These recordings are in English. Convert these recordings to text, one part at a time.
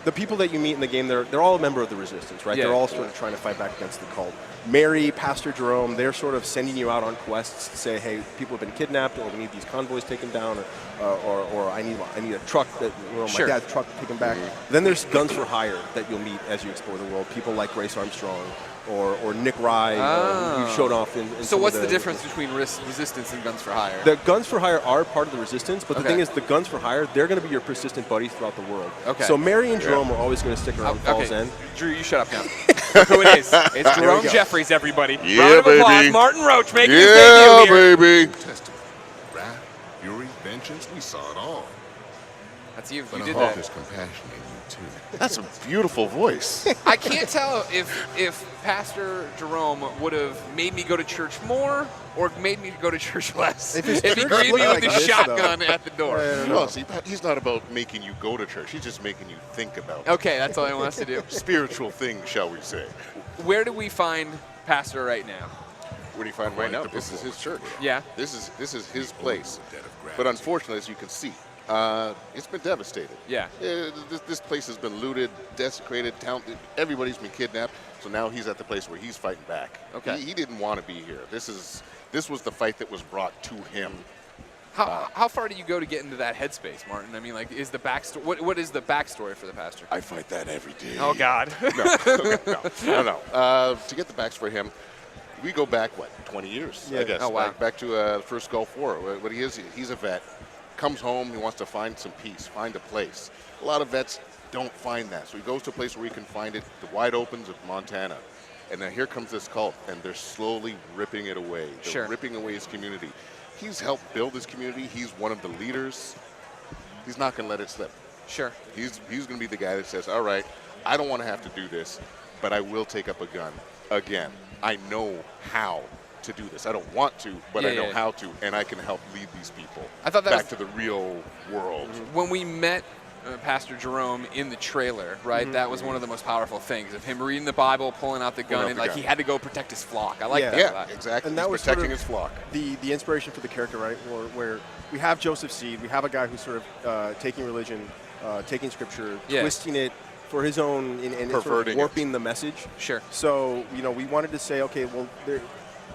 The people that you meet in the game, they're all a member of the Resistance, right? Yeah. They're all sort of trying to fight back against the cult. Mary, Pastor Jerome, they're sort of sending you out on quests to say, hey, people have been kidnapped, or we need these convoys taken down, or I need a truck that, Sure. my dad's truck to take them back. Then there's guns for hire that you'll meet as you explore the world. People like Grace Armstrong or Nick Rye, who showed off in So some what's of the difference between Resistance and Guns for Hire? The Guns for Hire are part of the Resistance, but the Okay. thing is, the Guns for Hire, they're going to be your persistent buddies throughout the world. Okay. So Mary and Jerome are always going to stick around Fall's End. Drew, you shut up now. Look who it is. It's Jerome Jeffries, everybody. Yeah, Round of applause. baby. Martin Roach making his debut here. baby. Testament, wrath, fury, vengeance, we saw it all. That's you. But You I did hope that. there's compassion in you, too. That's a beautiful voice. I can't tell if Pastor Jerome would have made me go to church more or made me go to church less. If his If he church greeted me looked with like the this, shotgun at the door. No, see, he's not about making you go to church. He's just making you think about Okay, that's all I want us to do. spiritual things, shall we say. Where do we find Pastor right now? Where do you find right now? This is his church. Yeah. This is his place. Debt of But gratitude. unfortunately, as you can see, it's been devastated. Yeah. This place has been looted, desecrated, everybody's been kidnapped. So now he's at the place where he's fighting back. Okay. He didn't want to be here. This was the fight that was brought to him. How far do you go to get into that headspace, Martin? I mean, like, is the backstory? What is the backstory for the pastor? I fight that every day. Oh God. No. To get the backs for him, we go back, 20 years, I Yeah. guess. Oh, wow. Back to the first Gulf War. What he is, he's a vet, comes home, he wants to find some peace, find a place. A lot of vets don't find that. So he goes to a place where he can find it, the wide opens of Montana. And then here comes this cult, and they're slowly ripping it away. They're Sure. ripping away his community. He's helped build his community. He's one of the leaders. He's not going to let it slip. Sure. He's going to be the guy that says, all right, I don't want to have to do this, but I will take up a gun again. I know how to do this. I don't want to, but I know how to, and I can help lead these people I thought that back was to the real world. when we met Pastor Jerome in the trailer, right? That was one of the most powerful things of him reading the Bible, pulling out the gun, out and the like gun. he had to go protect his flock. I like Yeah. that. a Yeah, lot. exactly. And that He's was sort protecting of his flock. the inspiration for the character, right? Where we have Joseph Seed, we have a guy who's sort of taking religion, taking scripture, Yeah. twisting it for his own, and sort of Perverting it. warping the message. Sure. So, we wanted to say, okay, well,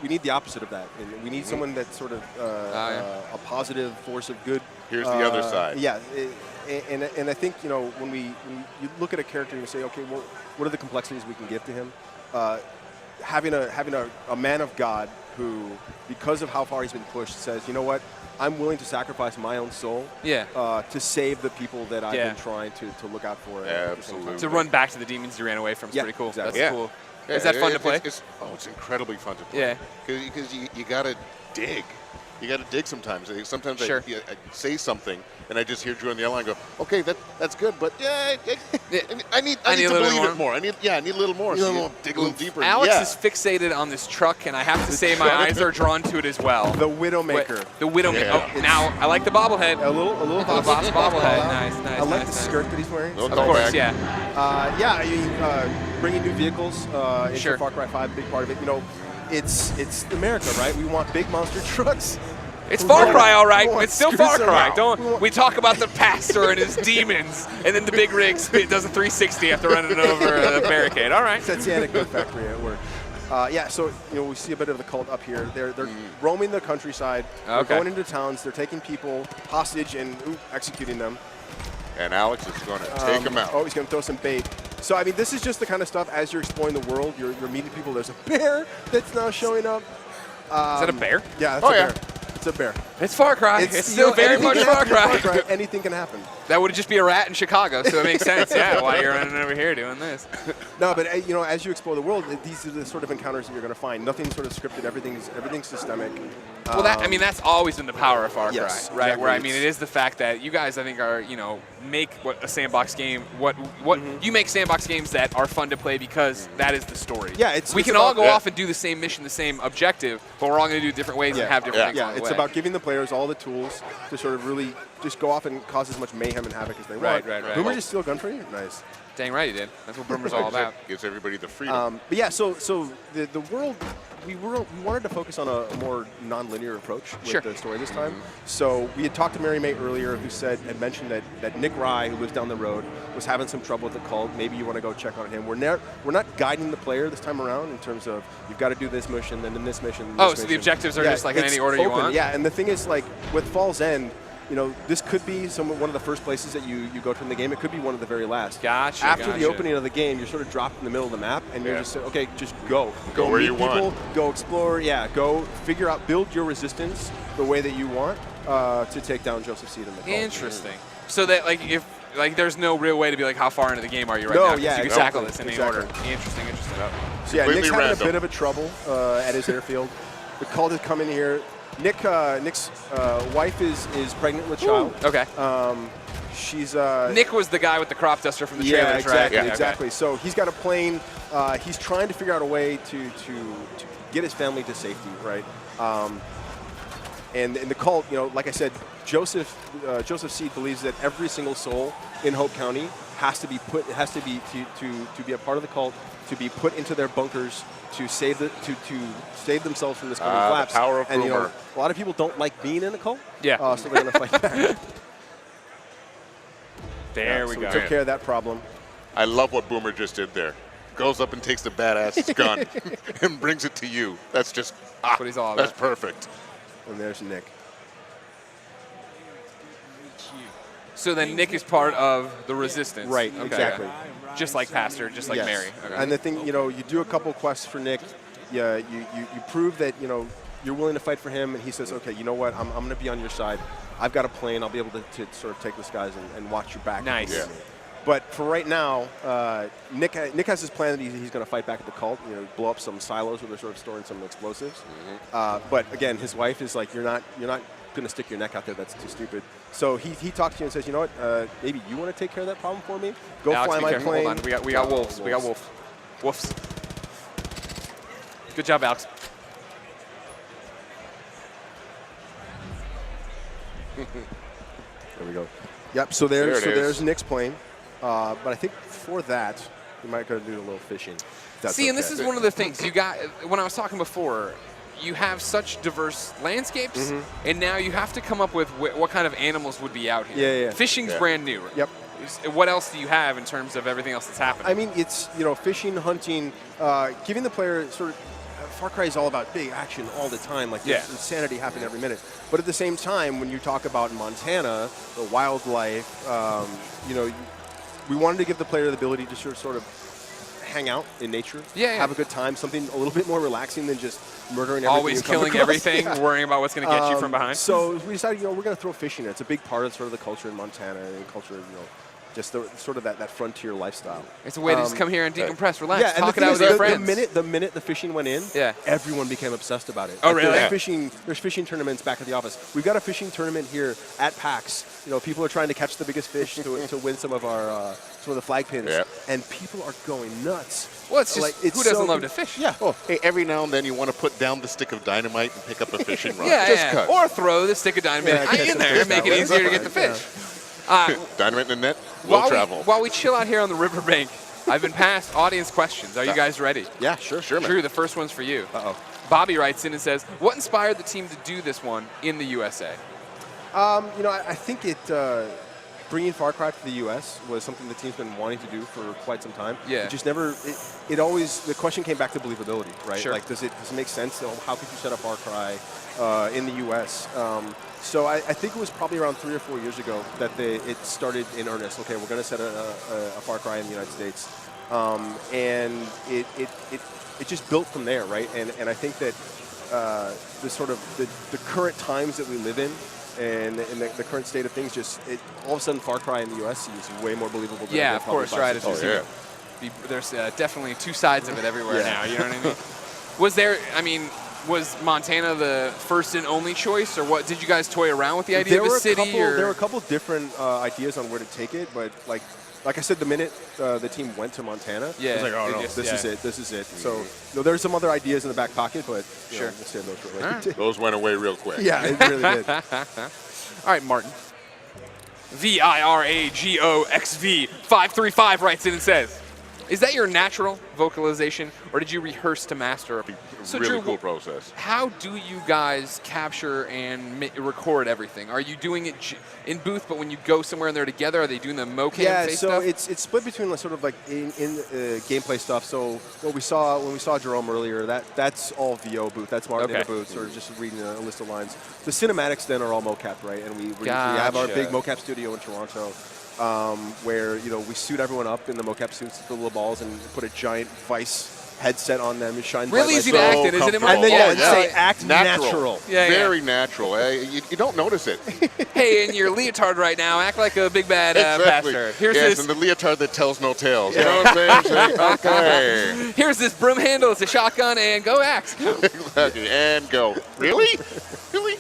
we need the opposite of that. And we need someone that's sort of a positive force of good. Here's the other side. Yeah. And I think, when you look at a character and you say, okay, well, what are the complexities we can give to him? Having a man of God who, because of how far he's been pushed, says, you know what, I'm willing to sacrifice my own soul to save the people that I've been trying to look out for. Absolutely. To run back to the demons you ran away from is Yeah, pretty cool. exactly. That's Yeah. cool. Yeah, Is that fun to play? It's incredibly fun to play. Yeah. Because you got to dig. You got to dig sometimes. Sometimes Sure. I say something, and I just hear Drew on the other line go, okay, that's good, but I need I need to a little believe more. it more. I need a little more. So you dig a little deeper. Alex yeah. is fixated on this truck, and I have to say my eyes are drawn to it as well. The Widowmaker. The Widowmaker. Yeah. Oh, now I like the bobblehead. A little The bobblehead. Nice. I like the nice. skirt that he's wearing. No Of course, callback. yeah. I mean, bringing new vehicles into Sure. Far Cry 5, big part of it. It's America, right? We want big monster trucks. It's Far Cry, all right. We want It's still scooters Far Cry. around. We talk about the pastor and his demons, and then the big rig does a 360 after running over a barricade. All right. That's the anecdote factory at work. So we see a bit of the cult up here. They're roaming the countryside. They're Okay. going into towns. They're taking people hostage and executing them. And Alex is going to take him out. Oh, he's going to throw some bait. So, I mean, this is just the kind of stuff, as you're exploring the world, you're meeting people. There's a bear that's now showing up. Is that a bear? Yeah, that's Oh, a yeah. bear. It's a bear. It's Far Cry. It's still very anything much can Far happen in Cry. Anything can happen. That would just be a rat in Chicago, so it makes sense. Yeah, why you're running over here doing this. No, but as you explore the world, these are the sort of encounters that you're going to find. Nothing's sort of scripted. Everything's systemic. Well, that's always been the power of Far Cry, Yes, right? exactly. Where I mean, it is the fact that you guys, I think, are make what a sandbox game. What you make sandbox games that are fun to play because that is the story. Yeah, we it's can all about- go off and do the same mission, the same objective, but we're all going to do it different ways and have different things Yeah, along the it's way. about giving the players all the tools to sort of really just go off and cause as much mayhem and havoc as they Right, want. right. Boomer just steal a gun for you? Nice. Dang right he did. That's what Boomer's all about. Gives everybody the freedom. But yeah, so the world, we wanted to focus on a more non-linear approach with the story this time. So we had talked to Mary May earlier, who had mentioned that Nick Rye, who lives down the road, was having some trouble with the cult. Maybe you want to go check on him. We're not guiding the player this time around in terms of you've got to do this mission, then this mission. Oh, so the objectives are just like in any order you want? Yeah, and the thing is, like with Fall's End, this could be one of the first places that you go to in the game. It could be one of the very last. Gotcha. After the opening of the game, you're sort of dropped in the middle of the map, and you're just okay, just go. Go where meet you people, want. Go explore. Yeah, go figure out, build your resistance the way that you want to take down Joseph Seed and the cult. Interesting. So that there's no real way to be like, how far into the game are you right No, now? 'Cause yeah, you can tackle this in any order. Interesting. So yeah, Nick's having random. a bit of a trouble at his airfield. The cult has come in here. Nick's wife is pregnant with a child. Okay. She's Nick was the guy with the crop duster from the trailers, right? Yeah, exactly. So he's got a plane. He's trying to figure out a way to get his family to safety, right? And in the cult, like I said, Joseph Seed believes that every single soul in Hope County has to be to be a part of the cult, to be put into their bunkers to save themselves from this coming collapse. The power of and Boomer. a lot of people don't like being in a cult. Yeah. So they're going to fight back. There we so go. We took care of that problem. I love what Boomer just did there. Goes up and takes the badass gun and brings it to you. That's just That's what he's all That's about. perfect. And there's Nick. So then Nick is part of the resistance. Right, Okay. exactly. Just like Pastor, just like Yes. Mary. Okay. And the thing, you do a couple quests for Nick. Yeah, you prove that you're willing to fight for him, and he says, okay, you know what? I'm going to be on your side. I've got a plane. I'll be able to sort of take the skies and watch your back. Nice. Yeah. But for right now, Nick has his plan that he's going to fight back at the cult. Blow up some silos where they're sort of storing some explosives. But again, his wife is like, you're not going to stick your neck out there. That's too stupid. So he talks to you and says, you know what? Maybe you want to take care of that problem for me. Go Alex, fly be my careful. plane. Hold on. We got wolves. We got wolves. Good job, Alex. There we go. Yep. So there's Nick's plane. But I think for that, we might go do a little fishing. if that's See, and okay. this is one of the things you got when I was talking before. You have such diverse landscapes, and now you have to come up with what kind of animals would be out here. Yeah. Fishing's brand new. Yep. What else do you have in terms of everything else that's happening? I mean, it's fishing, hunting, giving the player sort of. Far Cry is all about big action all the time, like there's insanity happening every minute. But at the same time, when you talk about Montana, the wildlife, we wanted to give the player the ability to sort of hang out in nature, have a good time, something a little bit more relaxing than just murdering everything. Always killing everything, worrying about what's going to get you from behind. So we decided, we're going to throw fishing in. It's a big part of sort of the culture in Montana and culture, just sort of that frontier lifestyle. It's a way to just come here and decompress, relax, yeah, talk and it out with your friends. The minute the fishing went in, everyone became obsessed about it. Oh, really? There's fishing tournaments back at the office. We've got a fishing tournament here at PAX. People are trying to catch the biggest fish to win some of the flag pins, and people are going nuts. Well, it's just who doesn't love to fish? Yeah. Oh, hey, every now and then you want to put down the stick of dynamite and pick up a fishing rod. Yeah, Cut. or throw the stick of dynamite in there and make it easier to get the fish. Dynamite in the net will travel. While we chill out here on the riverbank, I've been passed audience questions. Are you guys ready? Yeah, sure, man. Drew, the first one's for you. Uh-oh. Bobby writes in and says, what inspired the team to do this one in the USA? I think bringing Far Cry to the U.S. was something the team's been wanting to do for quite some time. Yeah. It just never, the question came back to believability, right? Sure. Like, does it make sense? How could you set up Far Cry in the U.S.? So I think it was probably around 3 or 4 years ago that it started in earnest. Okay, we're going to set a Far Cry in the United States. And it just built from there, right? And I think that the current times that we live in, and the current state of things, all of a sudden Far Cry in the U.S. seems way more believable than of course, right. There's definitely two sides of it everywhere now, you know what I mean? Was Montana the first and only choice, or what? Did you guys toy around with the idea of a city? There were a couple different ideas on where to take it, but like I said, the minute the team went to Montana, it was like, oh no, this is it. So there's some other ideas in the back pocket, but we'll save those for later. Those went away real quick. Yeah, it really did. All right, Martin. VIRAGOXV535 writes in and says, is that your natural vocalization, or did you rehearse to master it? So Really Drew, cool process. how do you guys capture and record everything? Are you doing it in booth, but when you go somewhere and they're together, are they doing the mocap face so stuff? it's split between sort of like in gameplay stuff. So when we saw Jerome earlier, that's all VO booth. That's Martin in the booth, sort of just reading a list of lines. The cinematics then are all mocap, right? And we have our big mocap studio in Toronto. Where we suit everyone up in the mocap suits with the little balls and put a giant Vice headset on them and shine really bright easy lights. to act in, isn't it? And then say act natural. Very natural. You don't notice it. Hey, in your leotard right now, act like a big bad Exactly. bastard. Here's yes, this. and the leotard that tells no tales. You know what I'm saying? Okay. Here's this broom handle. It's a shotgun, and go axe. Exactly. And go. Really? Really?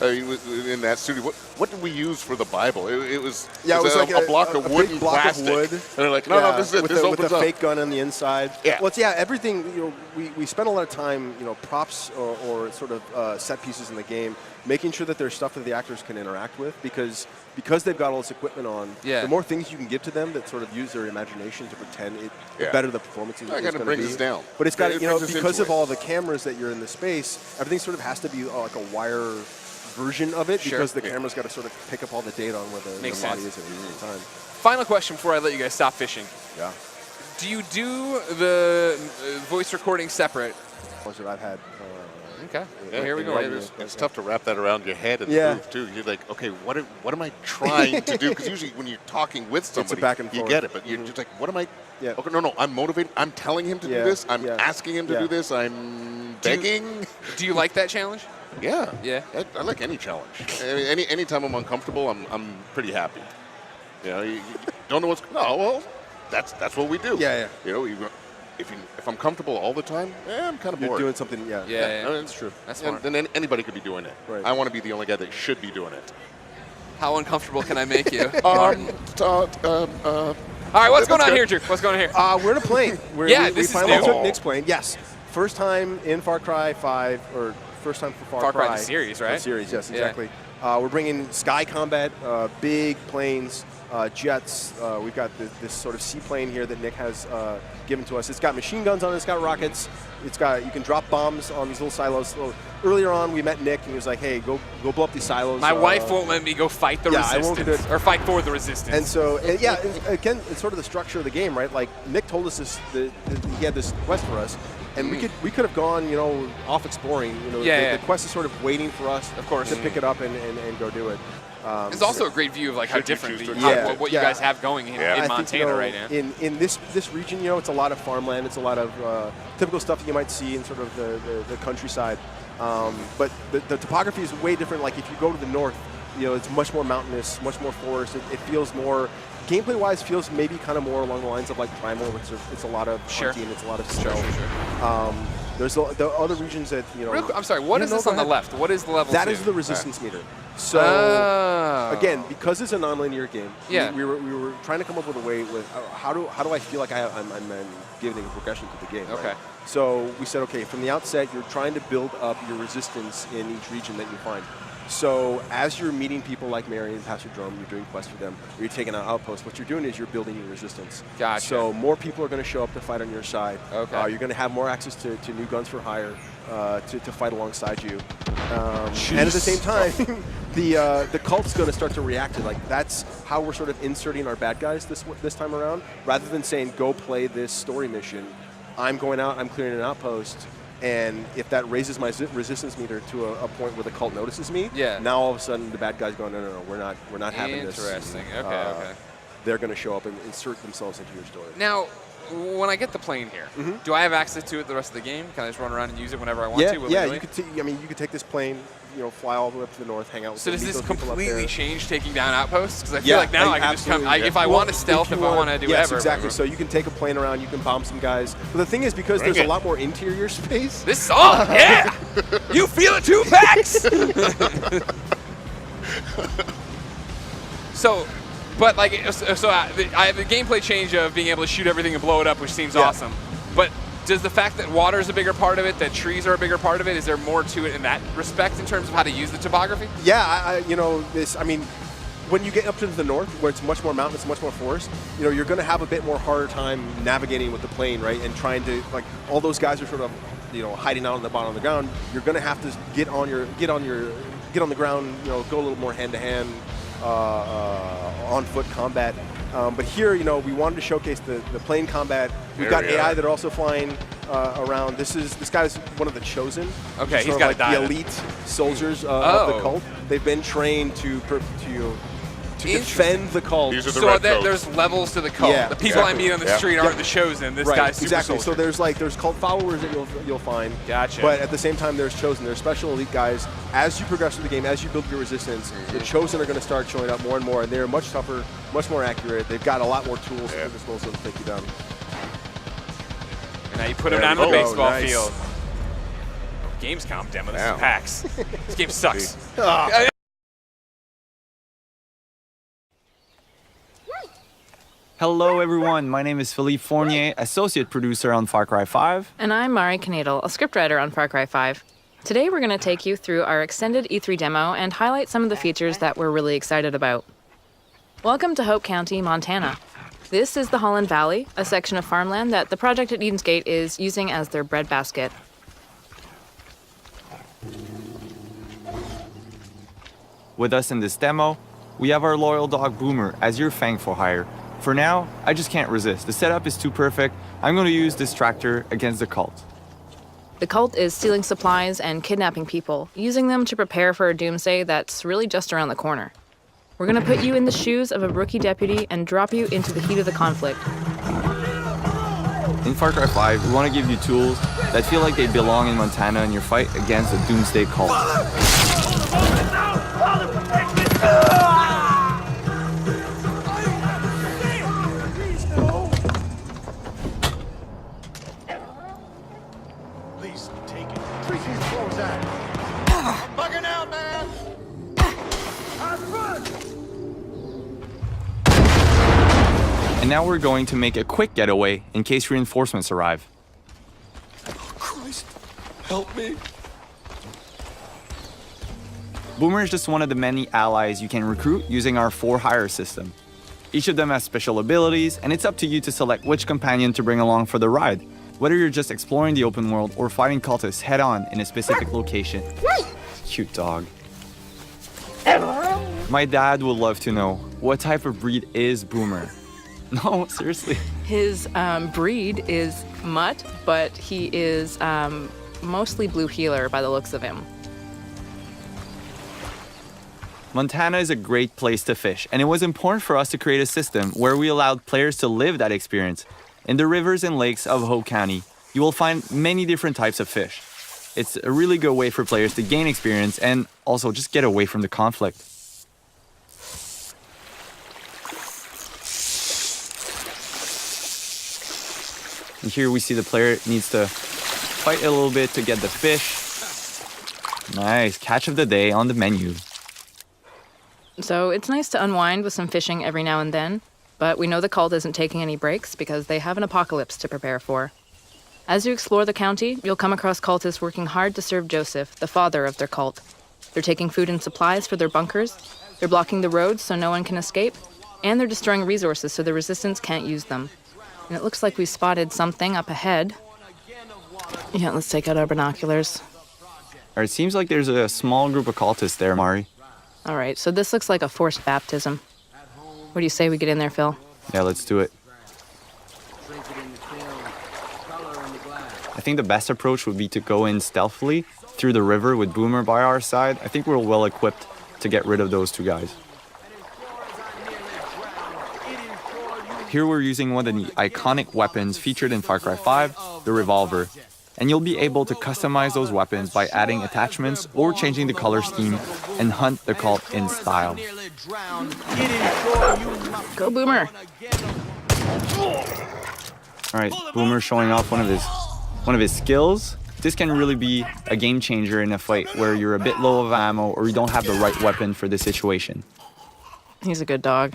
In that studio, what did we use for the Bible? It was like a block of wood and block plastic. of wood. And they're like, no, this is it. This opens with a up. fake gun on the inside. Yeah. Well, everything. We spend a lot of time, props or sort of set pieces in the game, making sure that there's stuff that the actors can interact with because they've got all this equipment on. The more things you can give to them that sort of use their imagination to pretend, the better the performance is going to be. Brings us down. But it's got because of it. all the cameras that you're in the space, everything sort of has to be like a wire version of it because the camera's got to sort of pick up all the data on where the body is at any time. Final question before I let you guys stop fishing. Yeah. Do you do the voice recording separate? That I've had. Okay. Well, here we go. It's tough to wrap that around your head in the booth too. You're like, okay, what am I trying to do? Because usually when you're talking with somebody, back and you forth. get it. But you're just like, what am I? Yeah. Okay, no, I'm motivated. I'm telling him to do this. I'm asking him to do this. I'm begging. Do you like that challenge? Yeah. Yeah. I like any challenge. Any time I'm uncomfortable, I'm pretty happy. You don't know what's. No, well, that's what we do. Yeah. If I'm comfortable all the time, I'm kind of bored. You're doing something. Yeah. That's true. That's smart. And then anybody could be doing it. Right. I want to be the only guy that should be doing it. How uncomfortable can I make you? All right, what's going on here, Drew? What's going on here? We're in a plane. This we is finally new. took Nick's plane. Yes. First time in Far Cry 5, or first time for Far Cry. The series, right? The series, yes, exactly. We're bringing Sky Combat, big planes, jets. We've got this sort of seaplane here that Nick has given to us. It's got machine guns on it. It's got rockets. You can drop bombs on these little silos. So earlier on, we met Nick, and he was like, "Hey, go blow up these silos." My wife won't let me go fight the resistance, I won't do it. or fight for the resistance. And so, again, it's sort of the structure of the game, right? Like Nick told us he had this quest for us, and we could have gone, off exploring. The quest is sort of waiting for us, of course, to pick it up and go do it. It's also a great view of like how different what you guys have going in Montana right now. In this region, it's a lot of farmland. It's a lot of typical stuff that you might see in sort of the countryside. But the topography is way different. Like if you go to the north, it's much more mountainous, much more forest. It feels more, gameplay-wise, feels maybe kind of more along the lines of like Primal. It's a lot of hunting. It's a lot of stealth. There's the other regions that Real quick, I'm sorry. What is this on the left? What is the level? That is the resistance meter. So again, because it's a non-linear game, we were trying to come up with a way with how do I feel like I'm giving a progression to the game. Okay. Right? So we said, okay, from the outset, you're trying to build up your resistance in each region that you find. So as you're meeting people like Mary and Pastor Drum, you're doing quests for them, or you're taking out outposts, what you're doing is you're building your resistance. Gotcha. So more people are going to show up to fight on your side. Okay. You're going to have more access to new guns for hire to fight alongside you. And at the same time, the cult's going to start to react to that's how we're sort of inserting our bad guys this time around. Rather than saying, go play this story mission, I'm going out, I'm clearing an outpost. And if that raises my resistance meter to a point where the cult notices me, now all of a sudden the bad guys go, no, we're not having this. Interesting. Okay. They're going to show up and insert themselves into your story. Now, when I get the plane here, do I have access to it the rest of the game? Can I just run around and use it whenever I want to? Yeah. You could take this plane, fly all the way up to the north, hang out with. So does this completely change taking down outposts? Because I feel like now I can just come. If I want to stealth, if I want to do whatever. Exactly. So you can take a plane around, you can bomb some guys. But the thing is, because there's a lot more interior space. This song, you feel it too, Pax. But I have the gameplay change of being able to shoot everything and blow it up, which seems awesome. But does the fact that water is a bigger part of it, that trees are a bigger part of it, is there more to it in that respect in terms of how to use the topography? Yeah, when you get up to the north, where it's much more mountainous, much more forest, you know, you're going to have a bit more harder time navigating with the plane, right? And trying to, like, all those guys are sort of, you know, hiding out on the bottom of the ground. You're going to have to get on the ground, you know, go a little more hand-to-hand, on-foot combat. But here, you know, we wanted to showcase the plane combat. We've got AI that are also flying around. This guy's one of the chosen. Okay, he's got like the elite soldiers of the cult. They've been trained to defend the cult. These are the so red there's levels to the cult. Yeah, the people I meet on the street aren't the chosen. This guy's super exactly. soldier. So there's cult followers that you'll find. Gotcha. But at the same time, there's chosen. There's special elite guys. As you progress through the game, as you build your resistance, the chosen are going to start showing up more and more, and they're much tougher, much more accurate. They've got a lot more tools at their disposal to take you down. And now you put him down on the baseball field. Gamescom demo. This Wow. is PAX. This game sucks. Hello everyone, my name is Philippe Fournier, associate producer on Far Cry 5. And I'm Mari Knadel, a scriptwriter on Far Cry 5. Today we're going to take you through our extended E3 demo and highlight some of the features that we're really excited about. Welcome to Hope County, Montana. This is the Holland Valley, a section of farmland that the project at Eden's Gate is using as their breadbasket. With us in this demo, we have our loyal dog Boomer as your fang for hire. For now, I just can't resist. The setup is too perfect. I'm going to use this tractor against the cult. The cult is stealing supplies and kidnapping people, using them to prepare for a doomsday that's really just around the corner. We're going to put you in the shoes of a rookie deputy and drop you into the heat of the conflict. In Far Cry 5, we want to give you tools that feel like they belong in Montana in your fight against the doomsday cult. And now we're going to make a quick getaway in case reinforcements arrive. Christ, help me. Boomer is just one of the many allies you can recruit using our for-hire system. Each of them has special abilities, and it's up to you to select which companion to bring along for the ride, whether you're just exploring the open world or fighting cultists head-on in a specific location. Cute dog. My dad would love to know, what type of breed is Boomer? No, seriously. His breed is mutt, but he is mostly blue heeler by the looks of him. Montana is a great place to fish, and it was important for us to create a system where we allowed players to live that experience. In the rivers and lakes of Hope County, you will find many different types of fish. It's a really good way for players to gain experience and also just get away from the conflict. And here we see the player needs to fight a little bit to get the fish. Nice, catch of the day on the menu. So it's nice to unwind with some fishing every now and then, but we know the cult isn't taking any breaks because they have an apocalypse to prepare for. As you explore the county, you'll come across cultists working hard to serve Joseph, the father of their cult. They're taking food and supplies for their bunkers, they're blocking the roads so no one can escape, and they're destroying resources so the resistance can't use them. And it looks like we spotted something up ahead. Yeah, let's take out our binoculars. It seems like there's a small group of cultists there, Mari. All right, so this looks like a forced baptism. What do you say we get in there, Phil? Yeah, let's do it. I think the best approach would be to go in stealthily through the river with Boomer by our side. I think we're well equipped to get rid of those two guys. Here we're using one of the iconic weapons featured in Far Cry 5, the revolver. And you'll be able to customize those weapons by adding attachments or changing the color scheme and hunt the cult in style. Go, Boomer! Alright, Boomer showing off one of his skills. This can really be a game changer in a fight where you're a bit low of ammo or you don't have the right weapon for the situation. He's a good dog.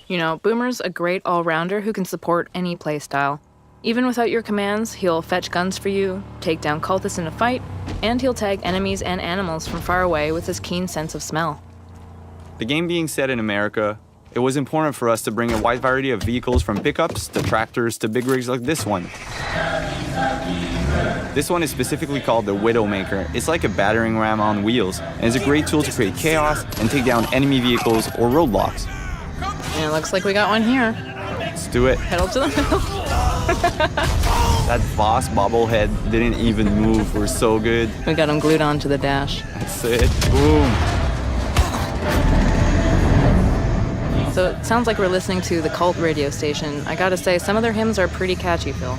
You know, Boomer's a great all-rounder who can support any playstyle. Even without your commands, he'll fetch guns for you, take down cultists in a fight, and he'll tag enemies and animals from far away with his keen sense of smell. The game being set in America, it was important for us to bring a wide variety of vehicles from pickups to tractors to big rigs like this one. This one is specifically called the Widowmaker. It's like a battering ram on wheels, and is a great tool to create chaos and take down enemy vehicles or roadblocks. And it looks like we got one here. Let's do it. Pedal to the metal. That Voss bobblehead didn't even move. We're so good. We got him glued onto the dash. That's it. Boom. So it sounds like we're listening to the Cult radio station. I gotta say, some of their hymns are pretty catchy, Phil.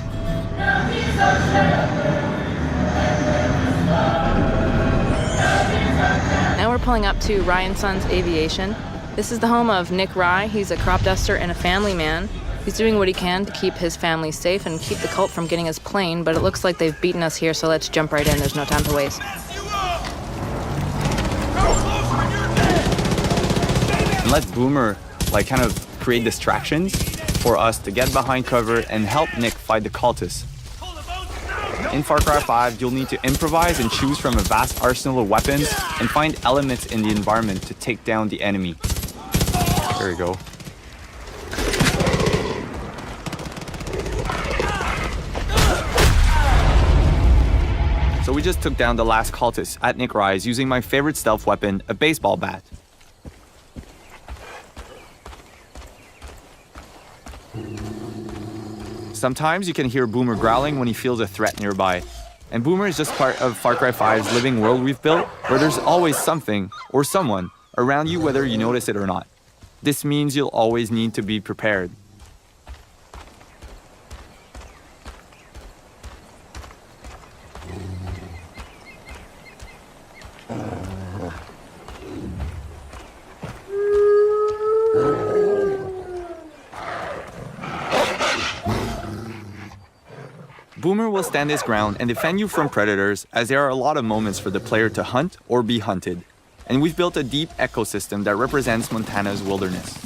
Now we're pulling up to Rye & Sons Aviation. This is the home of Nick Rye. He's a crop duster and a family man. He's doing what he can to keep his family safe and keep the cult from getting his plane, but it looks like they've beaten us here, so let's jump right in. There's no time to waste. And let Boomer kind of create distractions for us to get behind cover and help Nick fight the cultists. In Far Cry 5, you'll need to improvise and choose from a vast arsenal of weapons and find elements in the environment to take down the enemy. There we go. So we just took down the last cultist at Nick Rye's using my favorite stealth weapon, a baseball bat. Sometimes you can hear Boomer growling when he feels a threat nearby. And Boomer is just part of Far Cry 5's living world we've built, where there's always something or someone around you whether you notice it or not. This means you'll always need to be prepared. Boomer will stand his ground and defend you from predators, as there are a lot of moments for the player to hunt or be hunted. And we've built a deep ecosystem that represents Montana's wilderness.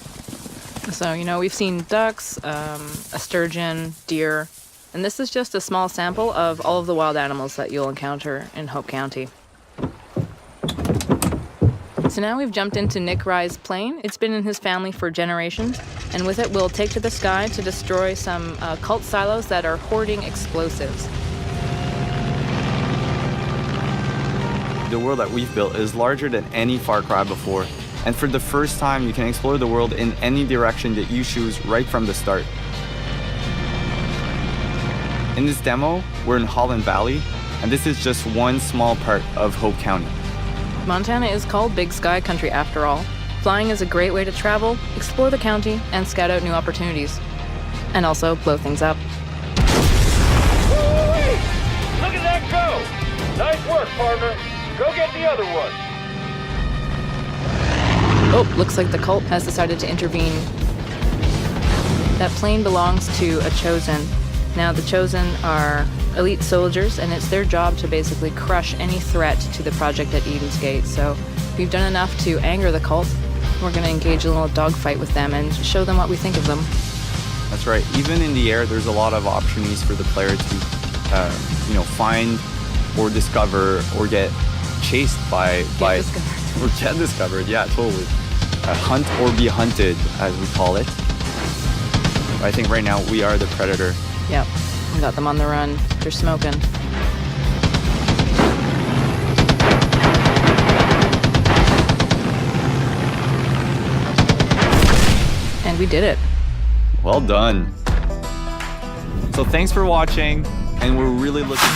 So, we've seen ducks, a sturgeon, deer, and this is just a small sample of all of the wild animals that you'll encounter in Hope County. So now we've jumped into Nick Rye's plane. It's been in his family for generations, and with it we'll take to the sky to destroy some cult silos that are hoarding explosives. The world that we've built is larger than any Far Cry before, and for the first time you can explore the world in any direction that you choose right from the start. In this demo, we're in Holland Valley, and this is just one small part of Hope County. Montana is called Big Sky Country after all. Flying is a great way to travel, explore the county, and scout out new opportunities. And also blow things up. Woo-wee! Look at that go! Nice work, partner. Go get the other one. Oh, looks like the cult has decided to intervene. That plane belongs to a Chosen. Now, the Chosen are elite soldiers, and it's their job to basically crush any threat to the project at Eden's Gate. So we've done enough to anger the cult. We're going to engage in a little dogfight with them and show them what we think of them. That's right. Even in the air, there's a lot of opportunities for the player to, find or discover or get chased by Discovered. or get discovered. Yeah, totally. Hunt or be hunted, as we call it. I think right now we are the predator. Yep, we got them on the run. They're smoking. And we did it. Well done. So thanks for watching, and we're really looking